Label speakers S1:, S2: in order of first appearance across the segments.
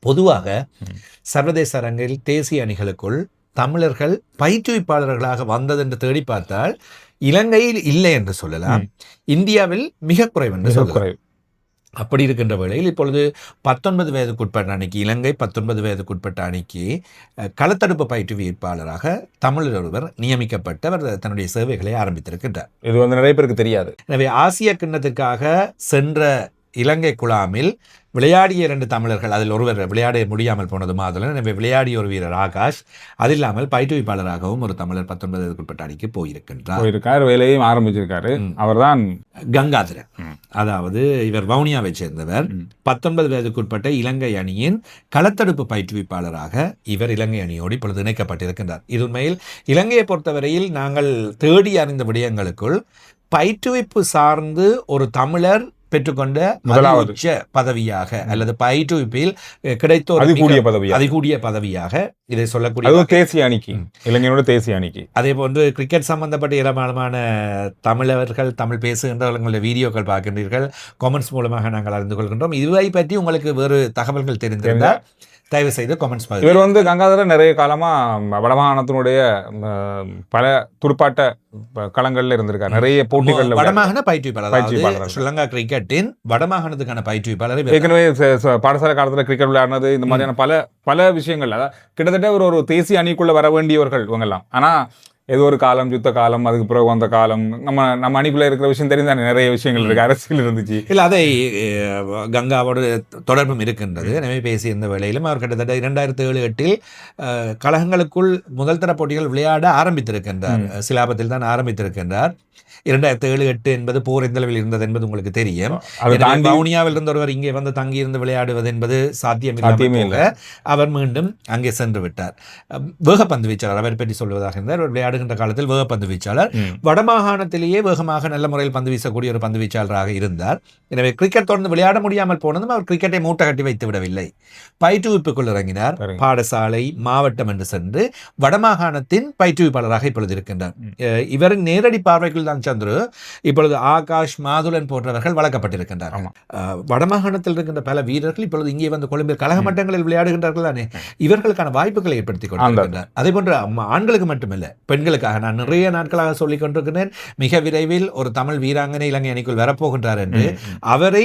S1: பொதுவாக சர்வதேச அரங்கில் தேசிய அணிகளுக்குள் தமிழர்கள் பயிற்றுவிப்பாளர்களாக வந்தது என்று தேடி பார்த்தால் இலங்கையில் இல்லை என்று சொல்லலாம், இந்தியாவில் மிக குறைவு என்று சொல்லலாம். அப்படி இருக்கின்ற வேளையில் இப்பொழுது 19 வயதுக்குட்பட்ட அணிக்கு, இலங்கை 19 வயதுக்குட்பட்ட அணிக்கு களத்தடுப்பு பயிற்றுவிப்பாளராக தமிழர் ஒருவர் நியமிக்கப்பட்டு அவர் தன்னுடைய சேவைகளை ஆரம்பித்திருக்கின்றார்.
S2: இது நிறைய பேருக்கு தெரியாது.
S1: எனவே ஆசிய கிண்ணத்திற்காக சென்ற இலங்கை குழாமில் விளையாடிய 2 தமிழர்கள், அதில் ஒருவர் விளையாட முடியாமல் போனது மாதுளன். எனவே விளையாடிய ஒரு வீரர் ஆகாஷ், அது இல்லாமல் பயிற்றுவிப்பாளராகவும் ஒரு தமிழர் 19 வயதுக்குட்பட்ட அணிக்கு போயிருக்கின்றார்.
S2: வேலையும் ஆரம்பிச்சிருக்காரு. அவர்தான்
S1: கங்காதரன். அதாவது இவர் வவுனியாவை சேர்ந்தவர். 19 வயதுக்குட்பட்ட இலங்கை அணியின் களத்தடுப்பு பயிற்றுவிப்பாளராக இவர் இலங்கை அணியோடு இப்பொழுது இணைக்கப்பட்டிருக்கின்றார். இது உண்மையில் இலங்கையை பொறுத்தவரையில் நாங்கள் தேடி அறிந்த விடயங்களுக்குள் பயிற்றுவிப்பு சார்ந்து ஒரு தமிழர் பெற்றுக்கொண்ட முதலாவது பதவியாக அல்லது பயிற்றுவிப்பில் கிடைத்த ஒரு அதிகூடிய பதவியாக இதை சொல்லக்கூடிய
S2: தேசிய அணிக்கு, இலங்கையோட தேசிய அணிக்கு.
S1: அதே போன்று கிரிக்கெட் சம்பந்தப்பட்ட ஏராளமான தமிழர்கள், தமிழ் பேசுகின்றவர்களுடைய வீடியோக்கள் பார்க்கின்றீர்கள். காமெண்ட்ஸ் மூலமாக நாங்கள் அறிந்து கொள்கின்றோம். இதுவை பற்றி உங்களுக்கு வேறு தகவல்கள் தெரிந்திருந்தால் தயவு செய்து கமெண்ட்ஸ் பண்ணுங்க.
S2: இவர் கங்காதரன் நிறைய காலமா வடமாகாணத்தினுடைய பல துடுப்பாட்ட களங்கள்ல இருந்திருக்காரு. நிறைய போட்டிகள்
S1: வடமாகாண பயிற்றுவிப்பாளர், ஸ்ரீலங்கா கிரிக்கெட்டின் வடமாகாணத்துக்கான பயிற்றுவிப்பாளர்.
S2: ஏற்கனவே பாடசாலை காலத்துல கிரிக்கெட் விளையாடினது, இந்த மாதிரியான பல விஷயங்கள். அதாவது கிட்டத்தட்ட ஒரு தேசிய அணிக்குள்ள வர வேண்டியவர்கள் இவங்கெல்லாம். ஆனா ஏதோ ஒரு காலம், யுத்த காலம், அதுக்கு பிறகு வந்த காலம், நம்ம அணிக்குள்ள இருக்கிற விஷயம் தெரிந்தானே நிறைய விஷயங்கள் இருக்கு, அரசியல் இருந்துச்சு.
S1: இல்லை, அதை கங்காவோட தொடர்பும் இருக்கின்றது. எனவே பேசியிருந்த வேளையிலும் அவர் கிட்டத்தட்ட 2007-8 கழகங்களுக்குள் முதல் தர போட்டிகள் விளையாட ஆரம்பித்திருக்கின்றார். சிலாபத்தில் தான் ஆரம்பித்திருக்கின்றார். 2007-8 என்பது போர் எந்தளவில் இருந்தது என்பது உங்களுக்கு தெரியும். வவுனியாவில் இருந்த ஒருவர் இங்கே வந்து தங்கியிருந்து விளையாடுவது என்பது சாத்தியமே இல்லை. அவர் மீண்டும் அங்கே சென்று விட்டார். வேகப்பந்து வீச்சாளர், அவர் பற்றி சொல்வதாக இருந்தார். அவர் விளையாடுகின்ற காலத்தில் வேகப்பந்து வீச்சாளர், வடமாகாணத்திலேயே வேகமாக நல்ல முறையில் பந்து வீசக்கூடிய ஒரு பந்து வீச்சாளராக இருந்தார். எனவே கிரிக்கெட் தொடர்ந்து விளையாட முடியாமல் போனதும் அவர் கிரிக்கெட்டை மூட்டை கட்டி வைத்து விடவில்லை. பயிற்றுவிப்புக்குள் இறங்கினார். பாடசாலை, மாவட்டம் என்று சென்று வடமாகாணத்தின் பயிற்றுவிப்பாளராக இப்பொழுது இருக்கின்றார். இவரின் நேரடி பார்வைக்குள் தான் இப்பொழுது ஆகாஷ், மாதுளன் போன்றவர்கள் வளர்க்கப்பட்டிருக்கின்றார். வடமாகாணத்தில் இருக்கின்ற பல வீரர்கள் இப்பொழுது இங்கே வந்து கொழும்பில் கழக மட்டங்களில் விளையாடுகின்றார்கள் தானே, இவர்களுக்கான வாய்ப்புகளை ஏற்படுத்திக் கொண்டிருக்கின்றனர். அதே போன்று ஆண்களுக்கு மட்டுமல்ல, பெண்களுக்காக நான் நிறைய நாட்களாக சொல்லிக் கொண்டிருக்கிறேன், மிக விரைவில் ஒரு தமிழ் வீராங்கனை இலங்கை அணிக்குள் வரப்போகின்றார் என்று. அவரை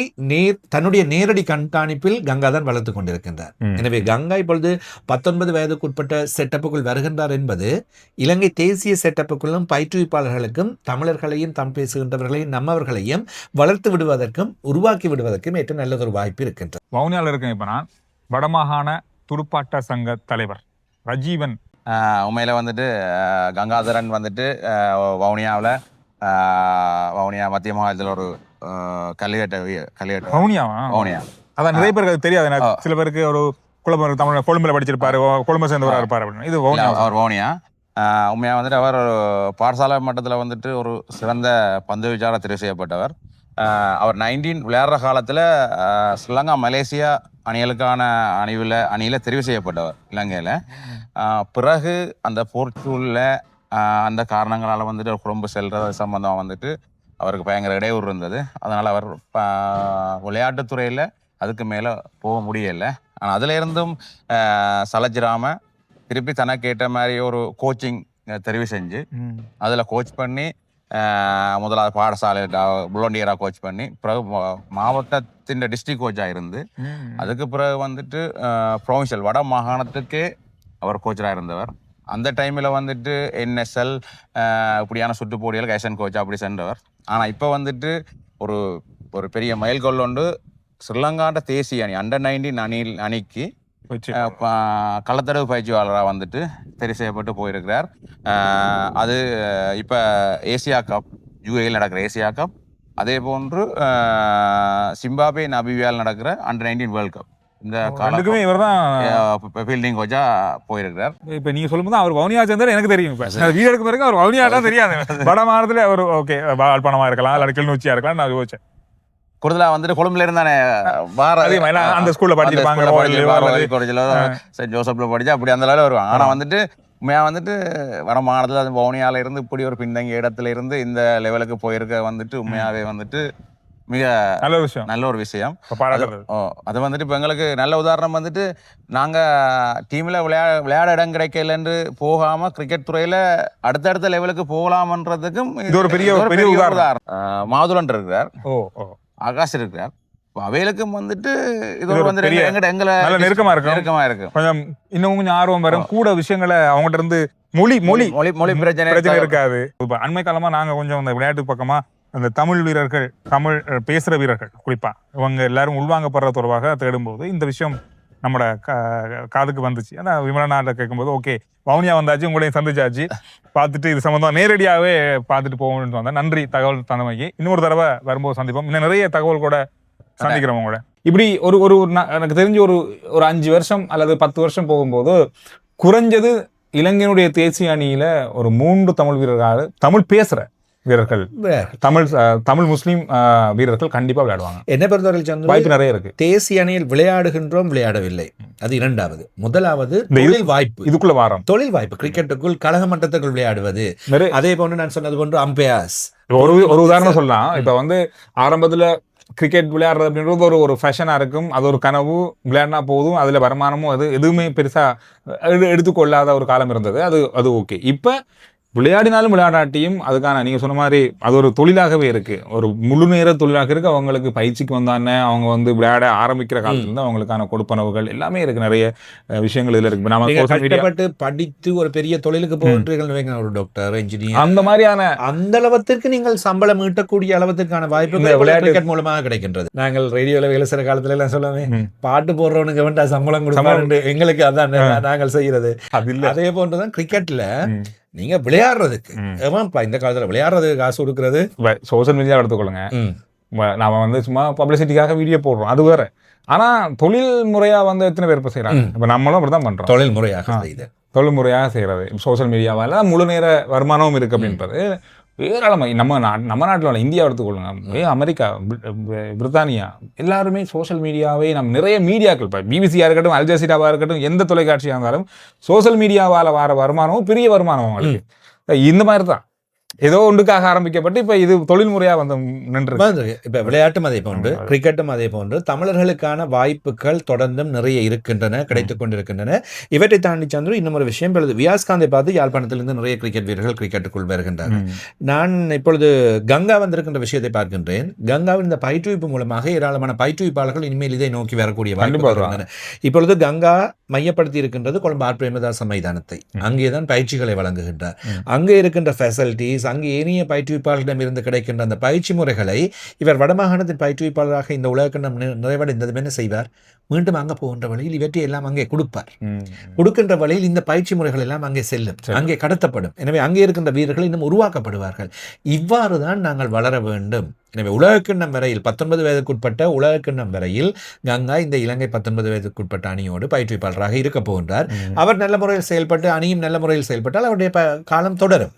S1: தன்னுடைய நேரடி கண்காணிப்பில் கங்காதான் வளர்த்துக் கொண்டிருக்கின்றார். எனவே கங்கா இப்பொழுது 19 வயதுக்குட்பட்ட செட்டப்புக்குள் வருகின்றார் என்பது இலங்கை தேசிய செட்டப்புக்குள்ளும் பயிற்றுவிப்பாளர்களுக்கும் தமிழர்களை, தமிழ் பேசுகின்றவர்களையும் நம்மவர்களையும் வளர்த்து விடுவதற்கும் உருவாக்கி விடுவதற்கும் ஏற்ற நல்லதொரு வாய்ப்பு இருக்கின்றது.
S2: வவுனியாவில் இருக்கேன். இப்போ நான் வடமாகாண துடுப்பாட்ட சங்க தலைவர் ரஜீவன்.
S3: உண்மையில் வந்துட்டு கங்காதரன் வந்துட்டு வவுனியாவில் வவுனியா மத்திய மாகாணத்தில் ஒரு கல்வியேட்ட வவுனியா.
S2: அதான் நிறைய பேருக்கு தெரியாது. சில பேருக்கு ஒரு தமிழ் கொழும்புல படிச்சிருப்பாரு, கொழும்பு சேர்ந்தவராக இருப்பாரு அப்படின்னு. இது
S3: அவர் வவுனியா. உண்மையாக வந்துட்டு அவர் ஒரு பாடசாலை மட்டத்தில் வந்துட்டு ஒரு சிறந்த பந்து வீச்சாளர் தெரிவு செய்யப்பட்டவர். அவர் 19 விளையாடுற காலத்தில் ஸ்ரீலங்கா மலேசியா அணிகளுக்கான அணியில் தெரிவு செய்யப்பட்டவர் இலங்கையில். பிறகு அந்த போர்ச்சூழலில் அந்த காரணங்களால் வந்துட்டு குடும்ப செல்றது சம்பந்தம் வந்துட்டு அவருக்கு பயங்கர இடையூறு இருந்தது. அதனால் அவர் விளையாட்டுத்துறையில் அதுக்கு மேலே போக முடியலை. ஆனால் அதில் இருந்தும் சலச்சிராமல் திருப்பி தனக்கு ஏற்ற மாதிரி ஒரு கோச்சிங் தெரிவு செஞ்சு அதில் கோச் பண்ணி முதலாவது பாடசாலை புலண்டியராக கோச் பண்ணி பிறகு மாவட்டத்தின் டிஸ்ட்ரிக்ட் கோச்சாக இருந்து அதுக்கு பிறகு வந்துட்டு ப்ரொவின்ஷியல் வட மாகாணத்துக்கே அவர் கோச்சராக இருந்தவர். அந்த டைமில் வந்துட்டு NSL இப்படியான சுற்றுப்போட்டிகள் கைசன் கோச் அப்படி சென்றவர். ஆனால் இப்போ வந்துட்டு ஒரு பெரிய மைல்கோல் ஒன்று ஸ்ரீலங்காண்ட தேசிய அணி அண்டர் 19 அணிக்கு களத்தடுப்பு பயிற்சியாளராக வந்துட்டு தெரிவு செய்யப்பட்டு போயிருக்கிறார். அது இப்போ ஏசியா கப், UAE நடக்கிற ஏசியா கப், அதே போன்று சிம்பாப்வே நபிவியால் நடக்கிற அண்டர் 19 வேர்ல்ட் கப், இந்த காலத்துக்குமே இவர் தான் ஃபீல்டிங் கோச்சா போயிருக்கிறார்.
S2: இப்போ நீங்கள் சொல்லும்போது அவர் வவுனியா சேர்ந்தார் எனக்கு தெரியும். இப்போ வீடு எடுக்கும் வரைக்கும் அவர் வவுனியாலாம் தெரியாது. வட மாநிலத்தில் அவர் ஓகே பணமாக இருக்கலாம், இல்லை கிளிநொச்சியாக இருக்கலாம், நான் யோசிச்சேன்.
S3: கூடுதலாக வந்துட்டு கொழும்புல இருந்தானே
S2: அந்த ஸ்கூல்ல படிச்சிருப்பாங்க,
S3: சென்ட் ஜோசப்ல படிச்சா அப்படி அந்த லெவலில் வருவாங்க. ஆனால் வந்துட்டு உண்மையாக வந்துட்டு வட மாநிலத்தில் அது வவுனியாவில் இருந்து இப்படி ஒரு பின்தங்கிய இடத்துல இருந்து இந்த லெவலுக்கு போயிருக்க வந்துட்டு உண்மையாகவே வந்துட்டு மிக
S2: நல்ல விஷயம்,
S3: நல்ல ஒரு விஷயம்.
S2: இப்ப பாராட்டுறது.
S3: அது வந்துட்டு இப்போ எங்களுக்கு நல்ல உதாரணம் வந்துட்டு நாங்கள் டீமில் விளையாட இடம் கிடைக்கலன்னு போகாமல் கிரிக்கெட் துறையில் அடுத்தடுத்த லெவலுக்கு போகலாமன்றதுக்கும்
S2: இது ஒரு பெரிய உதாரணம்.
S3: மாதுளன் இருக்கிறார்,
S2: ஓ ஓ
S3: ஆகாஷ் இருக்கிறார். அவைகளுக்கும் வந்துட்டு இது
S2: ஒரு
S3: வந்துட்டு
S2: பெரிய
S3: எங்களை
S2: நல்ல நெருக்கமா இருக்கும். கொஞ்சம் இன்னும் கொஞ்சம் ஆர்வம் வரும், கூட விஷயங்களை அவங்ககிட்ட இருந்து மொழி பிரச்சனை இருக்காது. இப்ப அண்மை காலமா நாங்க கொஞ்சம் அந்த விளையாட்டு பக்கமா அந்த தமிழ் வீரர்கள், தமிழ் பேசுற வீரர்கள் குறிப்பா இவங்க எல்லாரும் உள்வாங்கப்படுற தொடர்பாக தேடும்போது இந்த விஷயம் நம்மளோட காதுக்கு வந்துச்சு. ஆனா விமலநாட்டில் கேட்கும்போது ஓகே வவுனியா வந்தாச்சு, உங்களையும் சந்திச்சாச்சு, பார்த்துட்டு இது சம்பந்தம் நேரடியாவே பார்த்துட்டு போகணும்னு வந்தேன். நன்றி தகவல் தந்தமைக்கு. இன்னொரு தடவை வரும்போது சந்திப்போம். இன்னும் நிறைய தகவல் கூட சந்திக்கிறவங்க கூட. இப்படி ஒரு எனக்கு தெரிஞ்சு ஒரு 5 வருஷம் அல்லது 10 வருஷம் போகும்போது குறைஞ்சது இலங்கையினுடைய தேசிய அணியில ஒரு 3 தமிழ் வீரர்கள், தமிழ் பேசுற வீரர்கள், தமிழ் முஸ்லீம் வீரர்கள் கண்டிப்பா விளையாடுவாங்க.
S1: என்னை பொறுத்தவரை
S2: வாய்ப்பு நிறைய இருக்கு.
S1: தேசிய அணியில் விளையாடுகின்றோம், விளையாடவில்லை, அது இரண்டாவது. முதலாவது தொழில் வாய்ப்பு.
S2: இதுக்குள்ள வாரம்
S1: தொழில் வாய்ப்பு கிரிக்கெட்டுக்குள் கழக மட்டத்துக்குள் விளையாடுவது. அதே போன்று நான் சொன்னது போன்று அம்பையர்ஸ்.
S2: ஒரு உதாரணம் சொல்லலாம். இப்ப வந்து ஆரம்பத்துல கிரிக்கெட் விளையாடுறது அப்படின்றது ஒரு ஃபேஷனாக இருக்கும், அது ஒரு கனவு, விளையாடினா போதும், அதில் வருமானமும் அது எதுவுமே பெருசாக எடுத்துக்கொள்ளாத ஒரு காலம் இருந்தது. அது ஓகே. இப்போ விளையாடினாலும் விளையாடாட்டியும் அதுக்கான நீங்கள் சொன்ன மாதிரி அது ஒரு தொழிலாகவே இருக்கு, ஒரு முழு நேர தொழிலாக இருக்கு. அவங்களுக்கு பயிற்சிக்கு வந்தானே அவங்க வந்து விளையாட ஆரம்பிக்கிற காலத்துலேருந்து அவங்களுக்கான கொடுப்பனவுகள் எல்லாமே இருக்கு, நிறைய விஷயங்கள் இதில் இருக்கு. நம்ம
S1: கஷ்டப்பட்டு படித்து ஒரு பெரிய தொழிலுக்கு போகின்றீர்கள், ஒரு டாக்டர், இன்ஜினியர்,
S2: அந்த மாதிரியான
S1: அந்த அளவுக்கு நீங்கள் சம்பளம் ஈட்டக்கூடிய அளவுக்கான வாய்ப்பு விளையாட்டு மூலமாக கிடைக்கின்றது. நாங்கள் ரேடியோவில் வேலை செய்கிற காலத்துல எல்லாம் சொல்லாமே, பாட்டு போடுறவனுக்கு வேண்டா சம்பளம் கொடுப்பாரு, எங்களுக்கு அதான் நாங்கள் செய்யறது. அதே போன்றுதான் கிரிக்கெட்ல நீங்க விளையாடுறதுக்கு இந்த காலத்துல விளையாடுறதுக்கு காசு கொடுக்கறது.
S2: சோசியல் மீடியா எடுத்துக்கொள்ளுங்க, நாம வந்து சும்மா பப்ளிசிட்டிக்காக வீடியோ போடுறோம், அது வேற. ஆனா தொழில் முறையா வந்து எத்தனை பேர் இப்ப செய்யறாங்க? இப்ப நம்மளும் அப்படிதான் பண்றோம்,
S1: தொழில் முறையாக
S2: செய்யறது. சோசியல் மீடியாவால முழு நேர வருமானமும் இருக்கு அப்படின்றது ஏராளமாக. நம்ம நாட்டில் இந்தியா எடுத்துக்கொள்ளுங்க, அமெரிக்கா, பிரித்தானியா, எல்லாருமே சோஷியல் மீடியாவே நம்ம நிறைய மீடியாக்கள், இப்போ பிபிசியாக இருக்கட்டும், அல் ஜசீராவாக இருக்கட்டும், எந்த தொலைக்காட்சியாக இருந்தாலும் சோஷியல் மீடியாவால் வர வருமானமும் பெரிய வருமானம் அவங்களுக்கு. இந்த மாதிரி தான் ஏதோ ஒன்றுக்காக ஆரம்பிக்கப்பட்டு இப்போ இது தொழில்முறையாக வந்து நின்று.
S1: இப்போ விளையாட்டும் அதே போன்று, கிரிக்கெட்டும் அதே போன்று தமிழர்களுக்கான வாய்ப்புகள் தொடர்ந்தும் நிறைய இருக்கின்றன, கிடைத்துக் கொண்டிருக்கின்றன. இவற்றை தாண்டி சந்திர இன்னும் ஒரு விஷயம், இப்பொழுது வியாஸ்காந்தை பார்த்து யாழ்ப்பாணத்திலிருந்து நிறைய கிரிக்கெட் வீரர்கள் கிரிக்கெட்டுக்குள் வருகின்றனர். நான் இப்பொழுது கங்கா வந்திருக்கின்ற விஷயத்தை பார்க்கின்றேன். கங்காவின் இந்த பயிற்றுவிப்பு மூலமாக ஏராளமான பயிற்றுவிப்பாளர்கள் இனிமேல் இதை நோக்கி வரக்கூடிய வாய்ப்பு வருகின்றன. இப்பொழுது கங்கா மையப்படுத்தி இருக்கின்றது கொழும்பு ஆர் பிரேமதாச மைதானத்தை. அங்கேதான் பயிற்சிகளை வழங்குகின்றார். அங்கே இருக்கின்ற ஃபெசிலிட்டிஸ், அங்கு ஏனைய பயிற்றுவிப்பாளர்களிடம் இருந்து கிடைக்கின்ற அந்த பயிற்சி முறைகளை இவர் வடமாகாணத்தின் பயிற்றுவிப்பாளராக இந்த உலகக்கண்டம் நிறைவடைந்ததும் என்ன செய்வார்? மீண்டும் அங்கே போகின்ற வழியில் இவற்றை எல்லாம் அங்கே கொடுப்பார். கொடுக்கின்ற வழியில் இந்த பயிற்சி முறைகள் எல்லாம் அங்கே செல்லும், அங்கே கடத்தப்படும். எனவே அங்கே இருக்கின்ற வீரர்கள் இன்னும் உருவாக்கப்படுவார்கள். இவ்வாறு தான் நாங்கள் வளர வேண்டும். எனவே உலகக்கிண்ணம் வரையில் 19 வயதுக்குட்பட்ட உலகக்கிண்ணம் வரையில் கங்கா இந்த இலங்கை 19 வயதுக்குட்பட்ட அணியோடு பயிற்றுவிப்பாளராக இருக்க போகின்றார். அவர் நல்ல முறையில் செயல்பட்டு, அணியும் நல்ல முறையில் செயல்பட்டால் அவருடைய காலம் தொடரும்.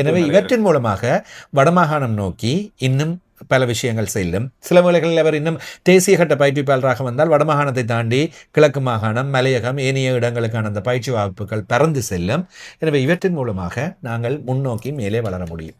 S1: எனவே இவற்றின் மூலமாக வடமாகாணம் நோக்கி இன்னும் பல விஷயங்கள் செல்லும். சில வேளைகளில் அவர் இன்னும் தேசிய கட்ட பயிற்றுவிப்பாளராக வந்தால் வடமாகாணத்தை தாண்டி கிழக்கு மாகாணம், மலையகம், ஏனைய இடங்களுக்கான அந்த பயிற்சி வாய்ப்புகள் பறந்து செல்லும். எனவே இவற்றின் மூலமாக நாங்கள் முன்னோக்கி மேலே வளர முடியும்.